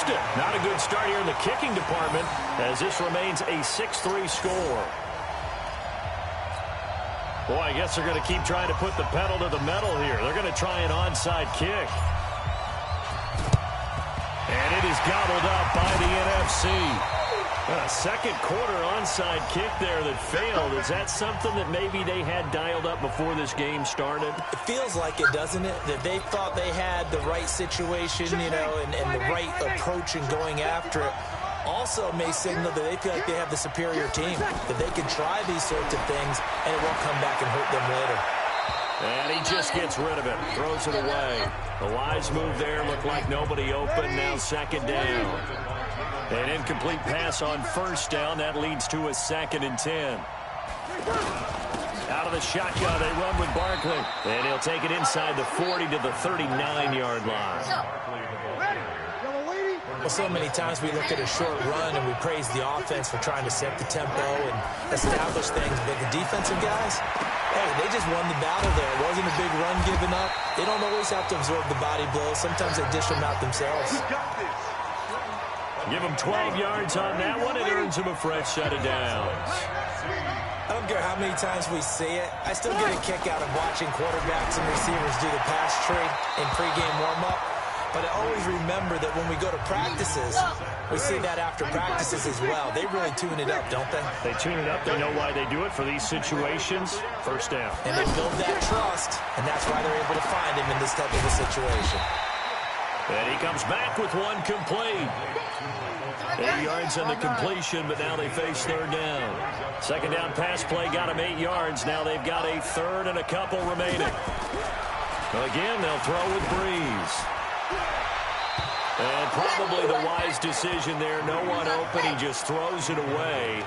missed it. Not a good start here in the kicking department as this remains a 6-3 score. Boy, I guess they're going to keep trying to put the pedal to the metal here. They're going to try an onside kick. And it is gobbled up by the NFC. A second quarter onside kick there that failed. Is that something that maybe they had dialed up before this game started? It feels like it, doesn't it? That they thought they had the right situation, you know, and the right approach in going after it. Also may signal that they feel like they have the superior team, that they can try these sorts of things, and it won't come back and hurt them later. And he just gets rid of it, throws it away. The wise move there, looked like nobody open, now second down. An incomplete pass on first down, that leads to a 2nd and 10. Out of the shotgun, they run with Barkley. And he'll take it inside the 40 to the 39-yard line. Well, so many times we look at a short run and we praise the offense for trying to set the tempo and establish things, but the defensive guys, hey, they just won the battle there. It wasn't a big run given up. They don't always have to absorb the body blows. Sometimes they dish them out themselves. Give him 12 yards on that one. It earns him a fresh set of downs. I don't care how many times we see it. I still get a kick out of watching quarterbacks and receivers do the pass tree in pregame warm-up. But I always remember that when we go to practices, we see that after practices as well. They really tune it up, don't they? They tune it up. They know why they do it for these situations. First down. And they build that trust, and that's why they're able to find him in this type of a situation. And he comes back with one complete. 8 yards on the completion, but now they face third down. Second down pass play got him 8 yards. Now they've got a third and a couple remaining. Again, they'll throw with Breeze. And probably the wise decision there. No one open. He just throws it away.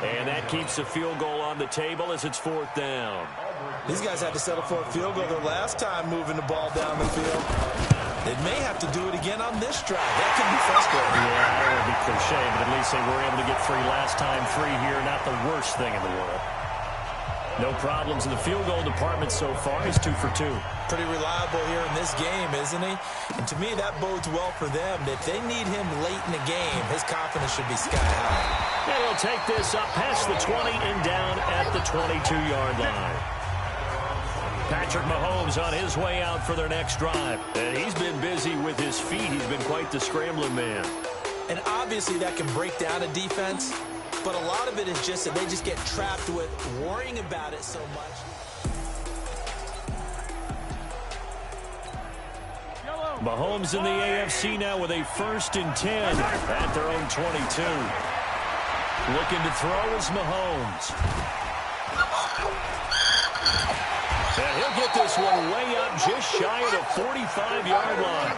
And that keeps the field goal on the table as it's fourth down. These guys had to settle for a field goal their last time moving the ball down the field. They may have to do it again on this drive. That could be frustrating. Yeah, that would be cliche, but at least they were able to get free last time. Free here, not the worst thing in the world. No problems in the field goal department so far. He's 2 for 2. Pretty reliable here in this game, isn't he? And to me, that bodes well for them. If they need him late in the game, his confidence should be sky high. And he'll take this up past the 20 and down at the 22-yard line. Patrick Mahomes on his way out for their next drive. And he's been busy with his feet. He's been quite the scrambling man. And obviously that can break down a defense. But a lot of it is just that they just get trapped with worrying about it so much. Mahomes in the AFC now with a 1st and 10 at their own 22. Looking to throw is Mahomes. And he'll get this one way up just shy of the 45-yard line.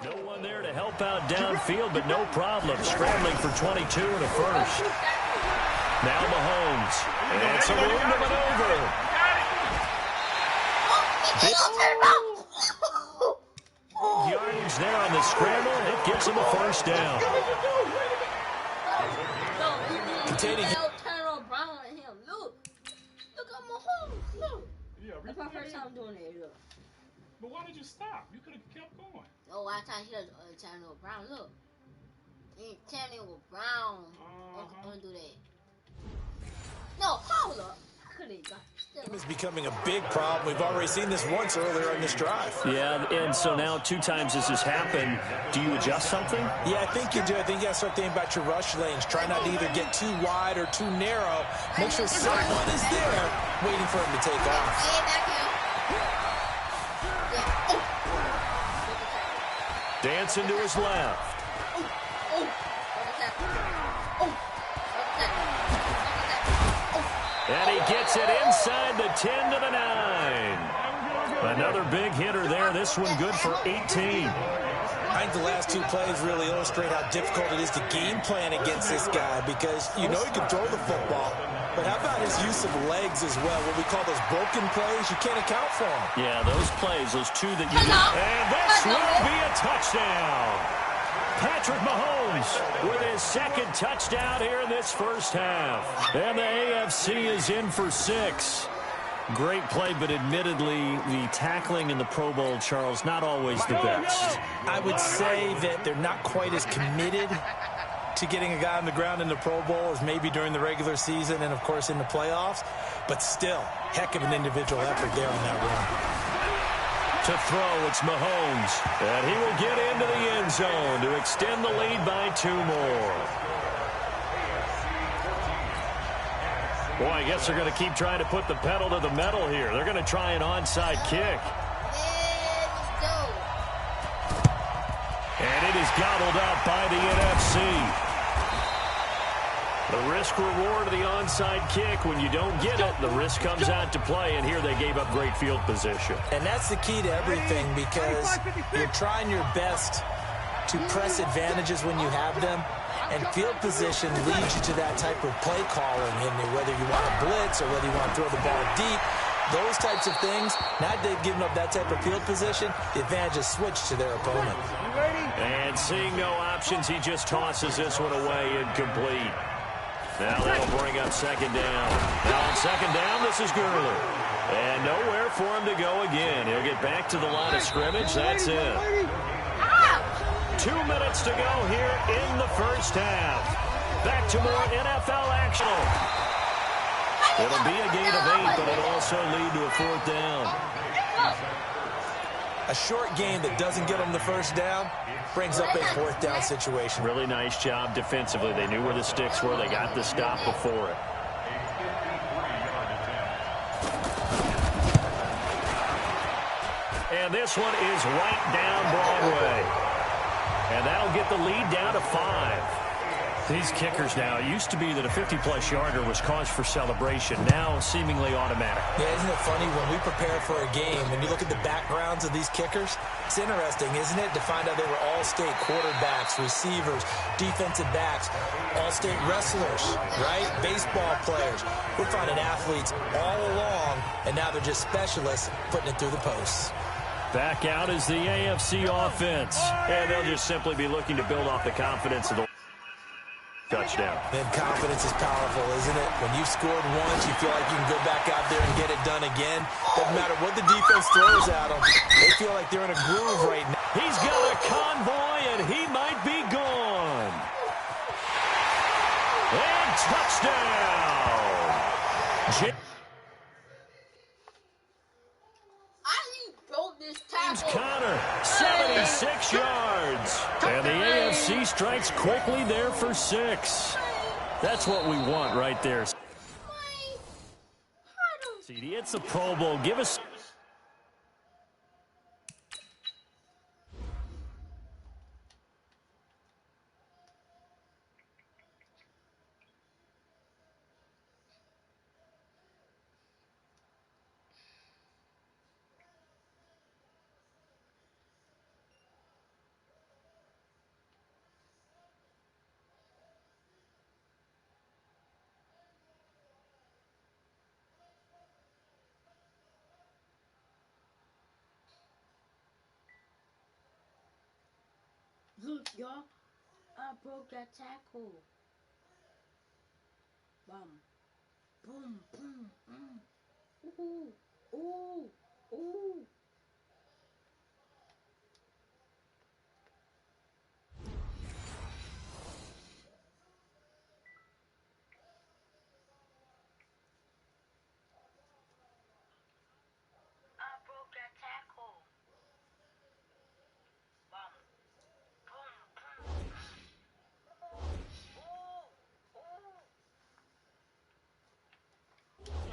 No one there to help out downfield, but no problem. Scrambling for 22 and a first. Now Mahomes. And it's a room to maneuver. Yardage there on the scramble. It gets him a first down. Containing That's my first time doing it. Look. But why did you stop? You could have kept going. Oh, I thought he was Tanner Brown. Look. Tanner Brown. I'm going to do that. No, hold up. I could have got is becoming a big problem. We've already seen this once earlier on this drive. Yeah, and so now 2 times this has happened. Do you adjust something? Yeah, I think you do. I think you got to start thinking about your rush lanes. Try not to either get too wide or too narrow. Make sure someone is there waiting for him to take off. Dancing to his left. And he gets it inside the 10 to the 9. Another big hitter there. This one good for 18. I think the last 2 plays really illustrate how difficult it is to game plan against this guy because you know he can throw the football. But how about his use of legs as well? What we call those broken plays, you can't account for them. Yeah, those plays, those 2 that you... And this will be a touchdown. Patrick Mahomes with his 2nd touchdown here in this first half. And the AFC is in for 6. Great play, but admittedly, the tackling in the Pro Bowl, Charles, not always the best. I would say that they're not quite as committed to getting a guy on the ground in the Pro Bowl as maybe during the regular season and, of course, in the playoffs. But still, heck of an individual effort there on that run. To throw, it's Mahomes. And he will get into the end zone to extend the lead by 2 more. Boy, I guess they're going to keep trying to put the pedal to the metal here. They're going to try an onside kick. And it is gobbled up by the NFC. The risk-reward of the onside kick, when you don't get it, the risk comes out to play, and here they gave up great field position. And that's the key to everything, because you're trying your best to press advantages when you have them, and field position leads you to that type of play calling, and whether you want to blitz or whether you want to throw the ball deep, those types of things. Now they've given up that type of field position, the advantage is switched to their opponent. And seeing no options, he just tosses this one away, incomplete. Now that'll bring up second down. Now on second down, this is Gurley. And nowhere for him to go again. He'll get back to the line of scrimmage. That's it. 2 minutes to go here in the first half. Back to more NFL action. It'll be a gain of 8, but it'll also lead to a 4th down. A short game that doesn't get them the first down brings up a 4th down situation. Really nice job defensively. They knew where the sticks were. They got the stop before it. And this one is right down Broadway. And that'll get the lead down to 5. These kickers now, it used to be that a 50-plus yarder was cause for celebration. Now seemingly automatic. Yeah, isn't it funny when we prepare for a game and you look at the backgrounds of these kickers? It's interesting, isn't it, to find out they were all-state quarterbacks, receivers, defensive backs, all-state wrestlers, right? Baseball players. We're finding athletes all along, and now they're just specialists putting it through the posts. Back out is the AFC offense. And they'll just simply be looking to build off the confidence of the touchdown. Then confidence is powerful, isn't it? When you've scored once, you feel like you can go back out there and get it done again. Doesn't matter what the defense throws at them. They feel like they're in a groove right now. He's got a convoy, and he might be gone. And touchdown. James Conner, 76 yards. And the AFC strikes quickly there for 6. That's what we want right there. CD, it's the Pro Bowl. Give us... Look, y'all, I broke that tackle. Boom, boom, boom, boom. Ooh, ooh, ooh.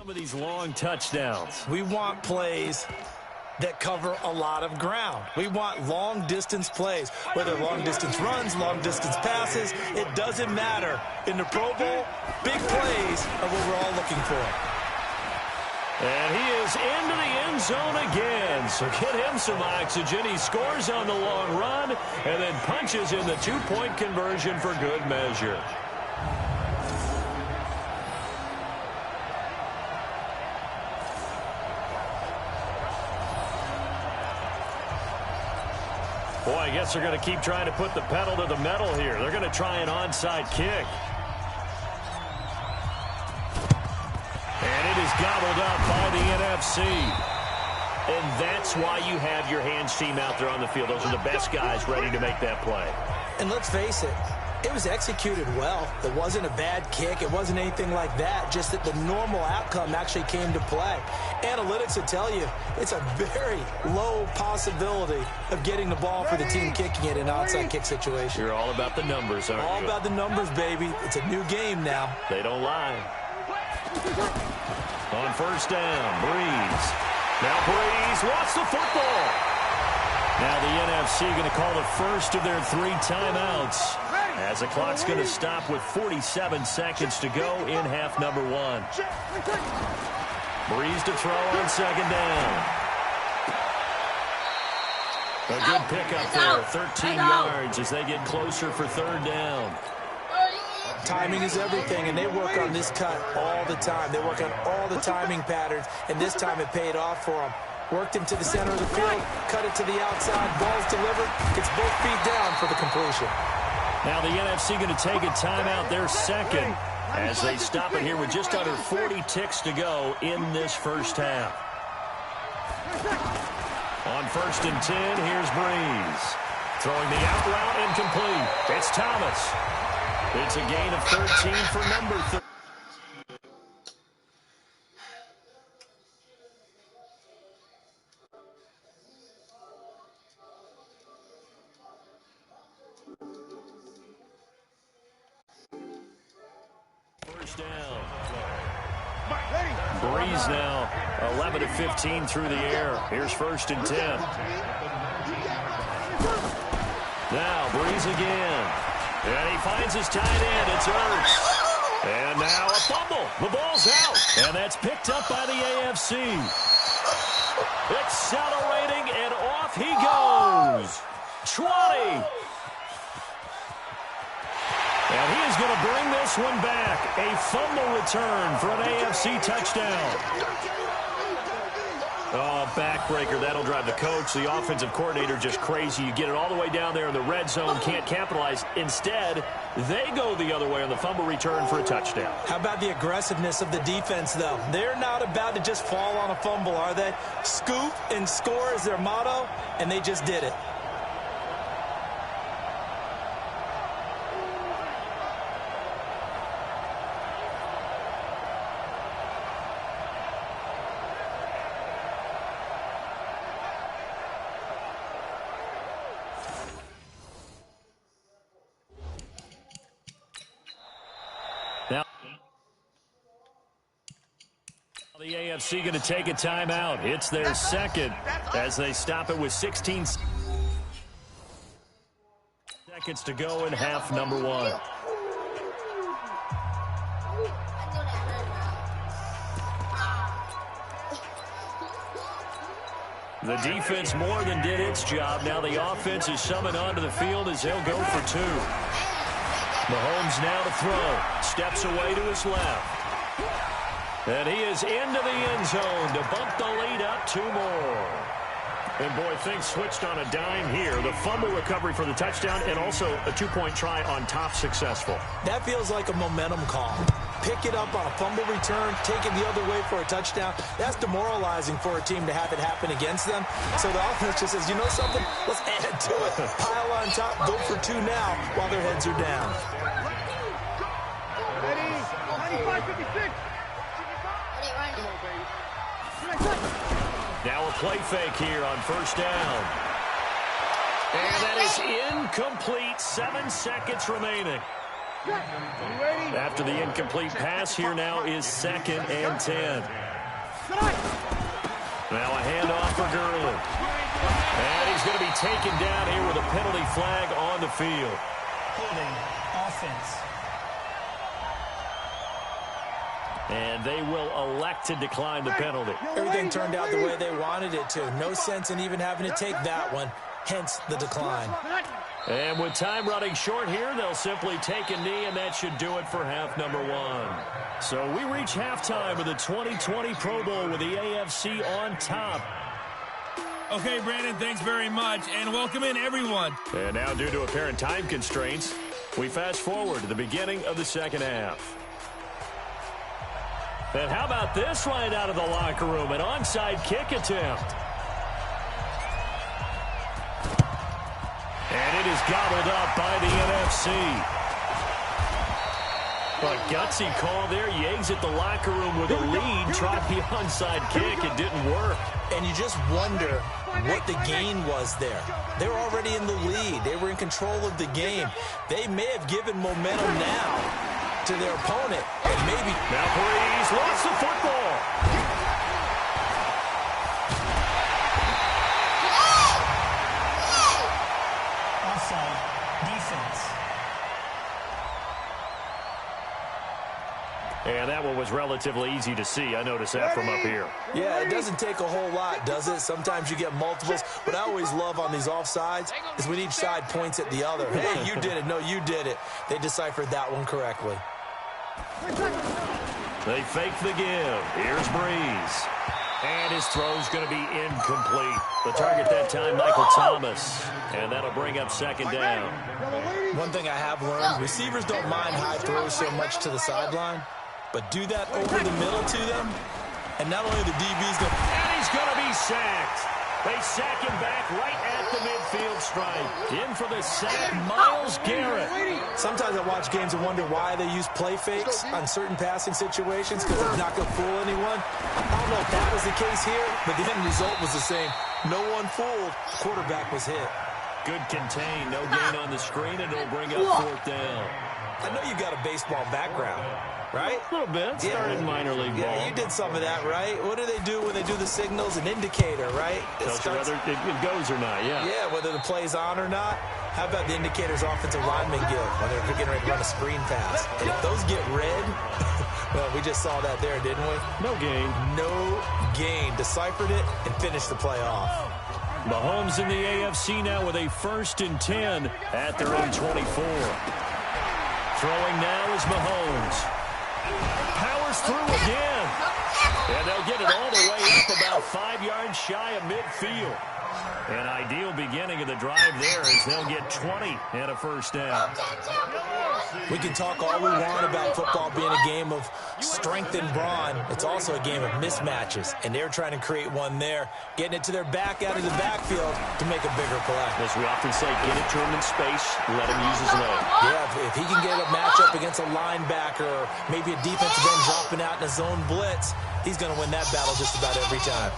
Of these long touchdowns. We want plays that cover a lot of ground. We want long-distance plays, whether long-distance runs, long-distance passes. It doesn't matter. In the Pro Bowl, big plays are what we're all looking for. And he is into the end zone again. So get him some oxygen. He scores on the long run and then punches in the 2-point conversion for good measure. Boy, I guess they're going to keep trying to put the pedal to the metal here. They're going to try an onside kick. And it is is gobbled up by the NFC. And that's why you have your hands team out there on the field. Those are the best guys ready to make that play. And let's face it, it was executed well. It wasn't a bad kick. It wasn't anything like that. Just that the normal outcome actually came to play. Analytics will tell you it's a very low possibility of getting the ball for the team kicking it in an outside kick situation. You're all about the numbers, aren't you? All about the numbers, baby. It's a new game now. They don't lie. On first down, Breeze. Now Breeze wants the football. Now the NFC going to call the first of their 3 timeouts, as the clock's going to stop with 47 seconds to go in half number 1. Breeze to throw on second down. A good pickup there, 13 yards as they get closer for third down. Timing is everything, and they work on this cut all the time. They work on all the timing patterns, and this time it paid off for them. Worked him to the center of the field, cut it to the outside, ball's delivered, gets both feet down for the completion. Now the NFC going to take a timeout, their second, as they stop it here with just under 40 ticks to go in this first half. On first and 10, here's Breeze. Throwing the out route incomplete. It's Thomas. It's a gain of 13 for number 3. First down. Breeze now 11 of 15 through the air. Here's first and 10. Now Breeze again. And he finds his tight end. It's Ertz. And now a fumble. The ball's out. And that's picked up by the AFC. Accelerating, and off he goes. 20. And he is going to bring this one back. A fumble return for an AFC touchdown. Oh, backbreaker. That'll drive the coach, the offensive coordinator, just crazy. You get it all the way down there in the red zone, can't capitalize. Instead, they go the other way on the fumble return for a touchdown. How about the aggressiveness of the defense, though? They're not about to just fall on a fumble, are they? Scoop and score is their motto, and they just did it. The AFC going to take a timeout. It's their second as they stop it with 16 seconds to go in half number 1. The defense more than did its job. Now the offense is summoned onto the field as they'll go for 2. Mahomes now to throw. Steps away to his left. And he is into the end zone to bump the lead up 2 more. And, boy, things switched on a dime here. The fumble recovery for the touchdown and also a 2-point try on top successful. That feels like a momentum call. Pick it up on a fumble return, take it the other way for a touchdown. That's demoralizing for a team to have it happen against them. So the offense just says, you know something? Let's add to it. Pile on top, go for 2 now while their heads are down. Ready? 95-56. Now a play fake here on first down. And that is incomplete. 7 seconds remaining. After the incomplete pass, here now is 2nd and 10. Now a handoff for Gurley. And he's going to be taken down here with a penalty flag on the field. Holding offense. And they will elect to decline the penalty. Everything turned out the way they wanted it to. No sense in even having to take that one, hence the decline. And with time running short here, they'll simply take a knee, and that should do it for half number 1. So we reach halftime of the 2020 Pro Bowl with the AFC on top. Okay, Brandon, thanks very much, and welcome in, everyone. And now, due to apparent time constraints, we fast forward to the beginning of the second half. And how about this right out of the locker room? An onside kick attempt. And it is gobbled up by the NFC. A gutsy call there. You exit the locker room with a lead. Tried the onside kick. It didn't work. And you just wonder what the gain was there. They were already in the lead. They were in control of the game. They may have given momentum now to their opponent. And maybe... Now Breeze lost the football. Offside. Defense. And that one was relatively easy to see. I noticed that from up here. Yeah, it doesn't take a whole lot, does it? Sometimes you get multiples. What I always love on these offsides is when each side points at the other. Hey, you did it. No, you did it. They deciphered that one correctly. They fake the give. Here's Breeze. And his throw's going to be incomplete. The target that time, Michael Thomas. And that'll bring up second down. One thing I have learned, receivers don't mind high throws so much to the sideline, but do that over the middle to them, and not only the DB's going to... And he's going to be sacked. They sack him back right at the midfield stripe. In for the sack, Myles Garrett. Sometimes I watch games and wonder why they use play fakes on certain passing situations because it's not going to fool anyone. I don't know if that was the case here, but the end result was the same. No one fooled. Quarterback was hit. Good contain. No gain on the screen, and it'll bring up fourth down. I know you got a baseball background, right? A little bit. Started minor league ball. Yeah, you did some of that, right? What do they do when they do the signals? An indicator, right? Tells you whether it goes or not, yeah. Yeah, whether the play's on or not. How about the indicators offensive linemen give when they're getting ready to run a screen pass? And if those get red, well, we just saw that there, didn't we? No gain. No gain. Deciphered it and finished the play off. Mahomes in the AFC now with a 1st and 10 at their own 24. Throwing now is Mahomes. Powers through again. And they'll get it all the way up about 5 yards shy of midfield. An ideal beginning of the drive there as they'll get 20 and a first down. We can talk all we want about football being a game of strength and brawn. It's also a game of mismatches, and they're trying to create one there, getting it to their back out of the backfield to make a bigger play. As we often say, get it to him in space, let him use his leg. Yeah, if he can get a matchup against a linebacker or maybe a defensive end dropping out in a zone blitz, he's going to win that battle just about every time.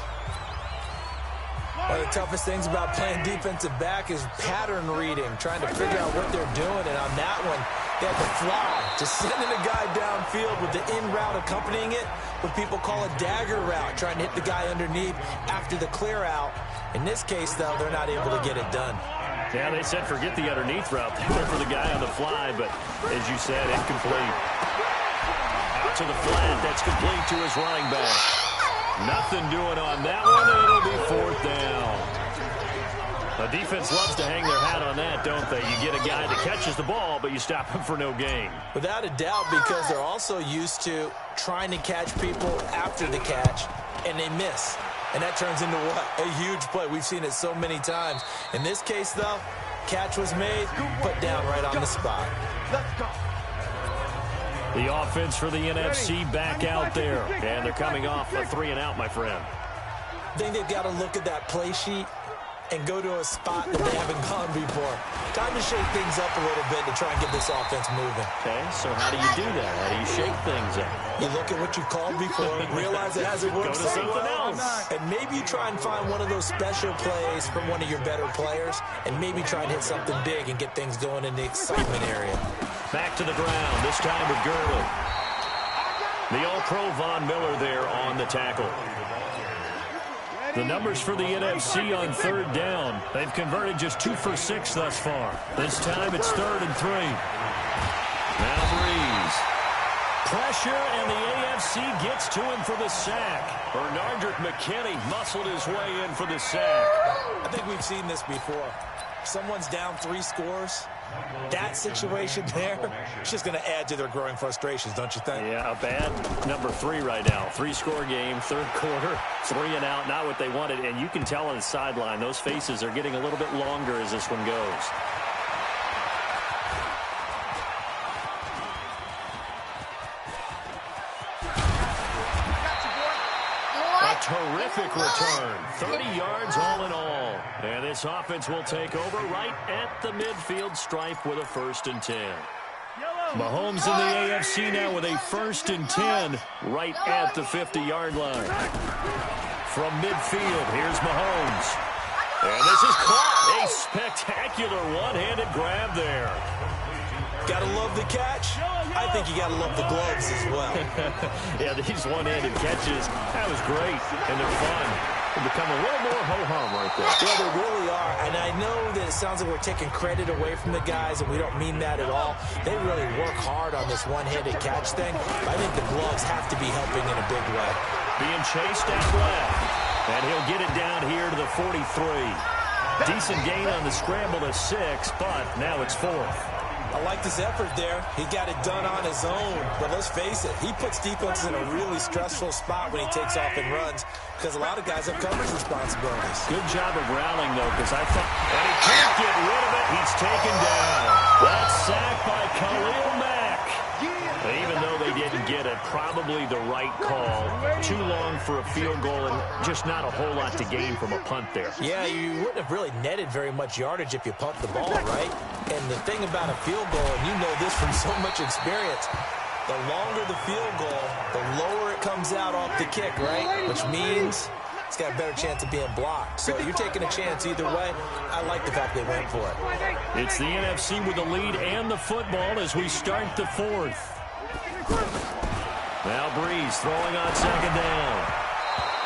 One of the toughest things about playing defensive back is pattern reading, trying to figure out what they're doing. And on that one, they had to fly, just sending a guy downfield with the in route accompanying it, what people call a dagger route, trying to hit the guy underneath after the clear out. In this case, though, they're not able to get it done. Yeah, they said forget the underneath route. They went for the guy on the fly, but as you said, incomplete. Out to the flat, that's complete to his running back. Nothing doing on that one, and it'll be fourth down. The defense loves to hang their hat on that, don't they? You get a guy that catches the ball, but you stop him for no gain. Without a doubt, because they're also used to trying to catch people after the catch, and they miss. And that turns into what? A huge play. We've seen it so many times. In this case, though, catch was made, put down right on the spot. Let's go. The offense for the NFC back out there. And they're coming off a 3-and-out, my friend. I think they've got to look at that play sheet and go to a spot that they haven't gone before. Time to shake things up a little bit to try and get this offense moving. Okay, so how do you do that? How do you shake things up? You look at what you've called before, realize it hasn't worked Go to so something well, else. and maybe you try and find one of those special plays from one of your better players, and maybe try and hit something big and get things going in the excitement area. Back to the ground, this time with Gurley. The All-Pro Von Miller there on the tackle. The numbers for the NFC on 3rd down. They've converted just 2 for 6 thus far. This time it's 3rd and 3. Now Breeze. Pressure, and the AFC gets to him for the sack. Bernardrick McKinney muscled his way in for the sack. I think we've seen this before. Someone's down 3 scores. That situation there, it's just going to add to their growing frustrations, don't you think? Yeah, a bad number 3 right now. 3-score game, 3rd quarter, 3-and-out, not what they wanted. And you can tell on the sideline, those faces are getting a little bit longer as this one goes. terrific return. 30 yards all in all. And this offense will take over right at the midfield stripe with a 1st and 10. Mahomes in the AFC now with a 1st and 10 right at the 50-yard line. From midfield, here's Mahomes. And this is caught. A spectacular one-handed grab there. Gotta love the catch. I think you gotta love the gloves as well. Yeah, these one-handed catches, that was great, and they're fun. They become a little more ho-hum right there. Yeah, they really are, and I know that it sounds like we're taking credit away from the guys, and we don't mean that at all. They really work hard on this one-handed catch thing, but I think the gloves have to be helping in a big way. Being chased out left, and he'll get it down here to the 43. Decent gain on the scramble to 6, but now it's 4th. I like this effort there. He got it done on his own. But let's face it, he puts defenses in a really stressful spot when he takes off and runs because a lot of guys have coverage responsibilities. Good job of rallying, though, because I thought... And he can't get rid of it. He's taken down. That's sacked by Khalil Mack. Even though they didn't get it, probably the right call. Too long for a field goal and just not a whole lot to gain from a punt there. Yeah, you wouldn't have really netted very much yardage if you pumped the ball, right? And the thing about a field goal, and you know this from so much experience, the longer the field goal, the lower it comes out off the kick, right? Which means it's got a better chance of being blocked. So you're taking a chance either way. I like the fact they went for it. It's the NFC with the lead and the football as we start the 4th. Now Breeze throwing on 2nd down.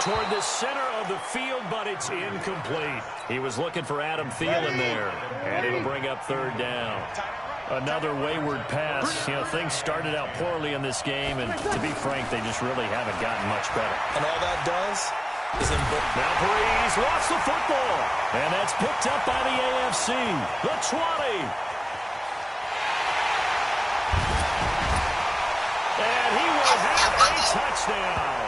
Toward the center of the field, but it's incomplete. He was looking for Adam Thielen there, and it'll bring up 3rd down. Another wayward pass. You know, things started out poorly in this game, and to be frank, they just really haven't gotten much better. And all that does is now Breeze lost the football, and that's picked up by the AFC. The 20. And he will have a touchdown.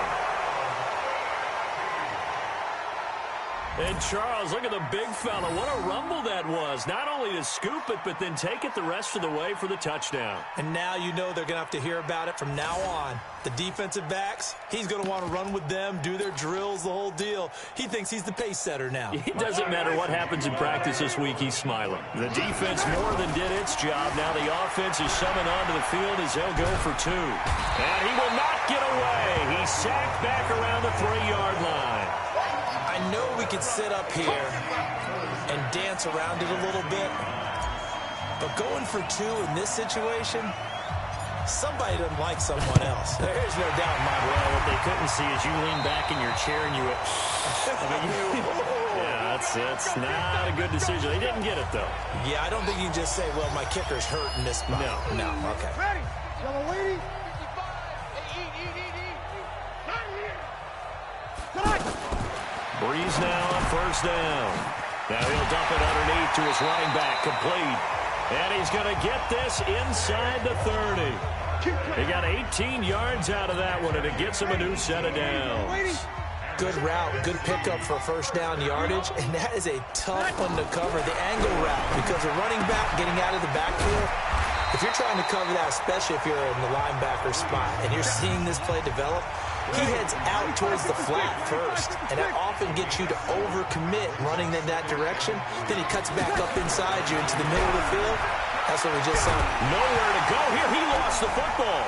And Charles, look at the big fella. What a rumble that was. Not only to scoop it, but then take it the rest of the way for the touchdown. And now you know they're going to have to hear about it from now on. The defensive backs, he's going to want to run with them, do their drills, the whole deal. He thinks he's the pace setter now. It doesn't matter what happens in practice this week, he's smiling. The defense more than did its job. Now the offense is summoned onto the field as they'll go for 2. And he will not get away. He's sacked back around the 3-yard line. I know we could sit up here and dance around it a little bit, but going for 2 in this situation, somebody doesn't like someone else. There's no doubt in my mind. Well, what they couldn't see is you lean back in your chair and you went, yeah, it's not a good decision. They didn't get it, though. Yeah, I don't think you can just say, well, my kicker's hurt in this spot. No, okay. Ready? Yellow lady. Breeze now on 1st down. Now he'll dump it underneath to his running back, complete. And he's going to get this inside the 30. He got 18 yards out of that one, and it gets him a new set of downs. Good route, good pickup for 1st down yardage, and that is a tough one to cover, the angle route, because a running back getting out of the backfield, if you're trying to cover that, especially if you're in the linebacker spot, and you're seeing this play develop, he heads out towards the flat first, and that often gets you to overcommit running in that direction. Then he cuts back up inside you into the middle of the field. That's what we just saw. Nowhere to go here. He lost the football.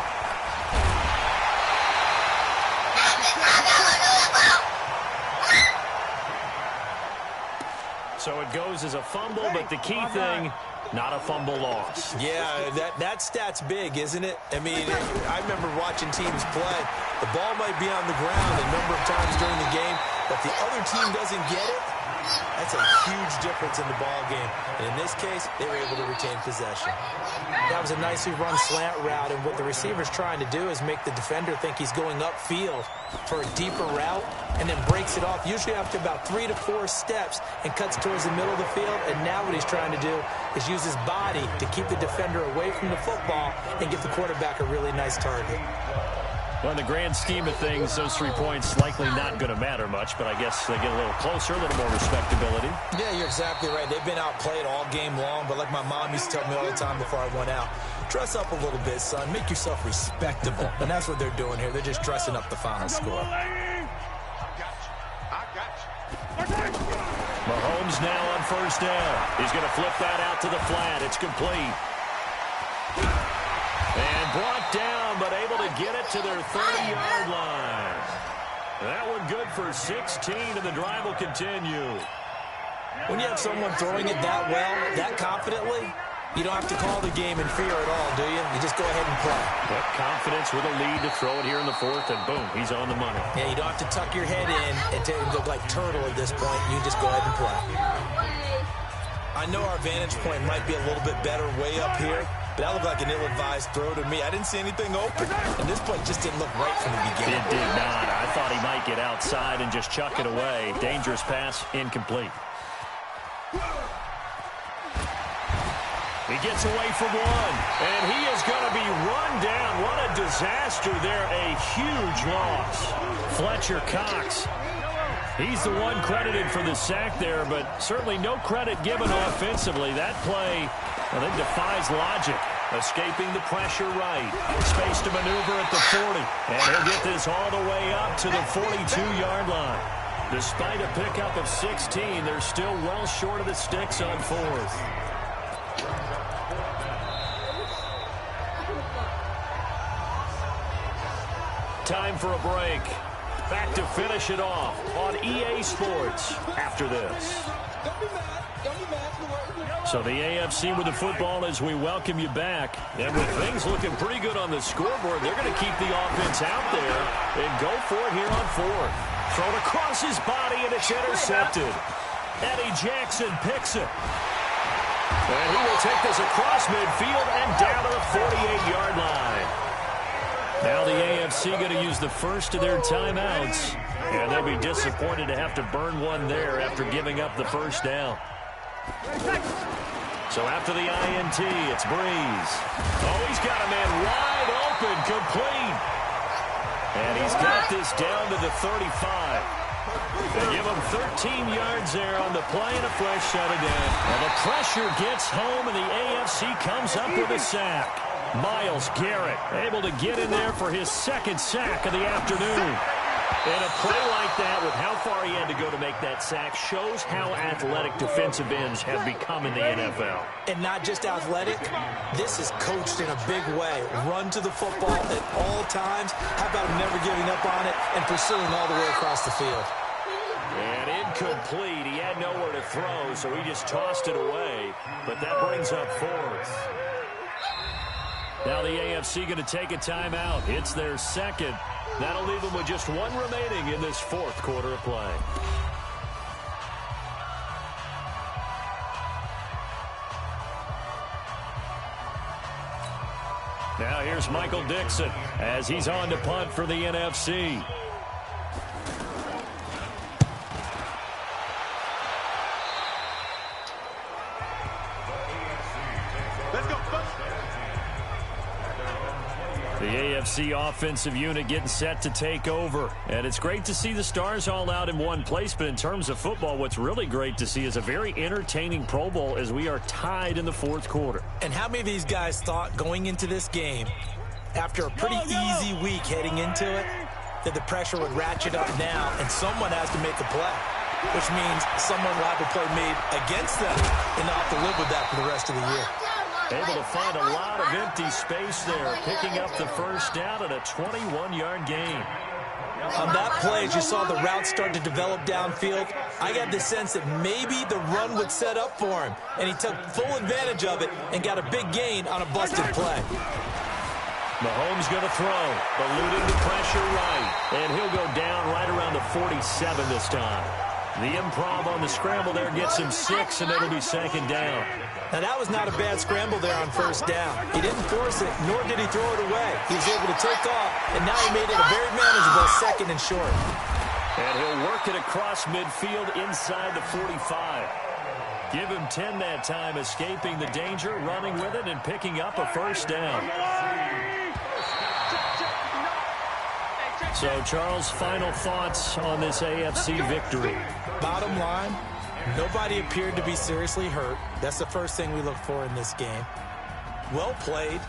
So it goes as a fumble, but the key thing, not a fumble loss. Yeah, that stat's big, isn't it? I mean, I remember watching teams play. The ball might be on the ground a number of times during the game, but the other team doesn't get it. That's a huge difference in the ball game. And in this case, they were able to retain possession. That was a nicely run slant route, and what the receiver's trying to do is make the defender think he's going upfield for a deeper route, and then breaks it off, usually after about 3 to 4 steps, and cuts towards the middle of the field. And now what he's trying to do is use his body to keep the defender away from the football and give the quarterback a really nice target. Well, in the grand scheme of things, those 3 points likely not going to matter much, but I guess they get a little closer, a little more respectability. Yeah, you're exactly right. They've been outplayed all game long, but like my mom used to tell me all the time before I went out, dress up a little bit, son. Make yourself respectable. And that's what they're doing here. They're just dressing up the final score. Mahomes now on first down. He's going to flip that out to the flat. It's complete. And brought down, but able to get it to their 30-yard line. That one good for 16, and the drive will continue. When you have someone throwing it that well, that confidently, you don't have to call the game in fear at all, do you? You just go ahead and play. But confidence with a lead to throw it here in the fourth, and boom, he's on the money. Yeah, you don't have to tuck your head in and look like turtle at this point. You just go ahead and play. I know our vantage point might be a little bit better way up here, but that looked like an ill-advised throw to me. I didn't see anything open, and this play just didn't look right from the beginning. It did not. I thought he might get outside and just chuck it away. Dangerous pass, incomplete. He gets away from one, and he is going to be run down. What a disaster there, a huge loss. Fletcher Cox, he's the one credited for the sack there, but certainly no credit given offensively. That play, well, it defies logic. Escaping the pressure right. Space to maneuver at the 40, and he'll get this all the way up to the 42-yard line. Despite a pickup of 16, they're still well short of the sticks on fourth. Time for a break. Back to finish it off on EA Sports after this. So the AFC with the football as we welcome you back. And with things looking pretty good on the scoreboard, they're going to keep the offense out there and go for it here on fourth. Thrown across his body, and it's intercepted. Eddie Jackson picks it. And he will take this across midfield and down to the 48-yard line. Now the AFC going to use the first of their timeouts. And they'll be disappointed to have to burn one there after giving up the first down. So after the INT, it's Breeze. Oh, he's got a man wide open, complete. And he's got this down to the 35. They give him 13 yards there on the play and a fresh set of down. And the pressure gets home, and the AFC comes up with a sack. Myles Garrett able to get in there for his second sack of the afternoon. And a play like that, with how far he had to go to make that sack, shows how athletic defensive ends have become in the NFL. And not just athletic, this is coached in a big way. Run to the football at all times. How about never giving up on it and pursuing all the way across the field? And incomplete. He had nowhere to throw, so he just tossed it away. But that brings up fourth. Now the AFC going to take a timeout. It's their second. That'll leave them with just one remaining in this fourth quarter of play. Now here's Michael Dixon as he's on to punt for the NFC. The AFC offensive unit getting set to take over. And it's great to see the stars all out in one place, but in terms of football, what's really great to see is a very entertaining Pro Bowl as we are tied in the fourth quarter. And how many of these guys thought going into this game, after a pretty easy week heading into it, that the pressure would ratchet up now and someone has to make a play, which means someone will have a play made against them and they'll have to live with that for the rest of the year. Able to find a lot of empty space there, picking up the first down at a 21-yard gain. On that play, as you saw the route start to develop downfield, I got the sense that maybe the run would set up for him, and he took full advantage of it and got a big gain on a busted play. Mahomes going to throw, eluding the pressure right, and he'll go down right around the 47 this time. The improv on the scramble there gets him 6, and it'll be second down. Now, that was not a bad scramble there on first down. He didn't force it, nor did he throw it away. He was able to take off, and now he made it a very manageable second and short. And he'll work it across midfield inside the 45. Give him 10 that time, escaping the danger, running with it, and picking up a first down. So, Charles, final thoughts on this AFC victory? Bottom line, nobody appeared to be seriously hurt. That's the first thing we look for in this game. Well played.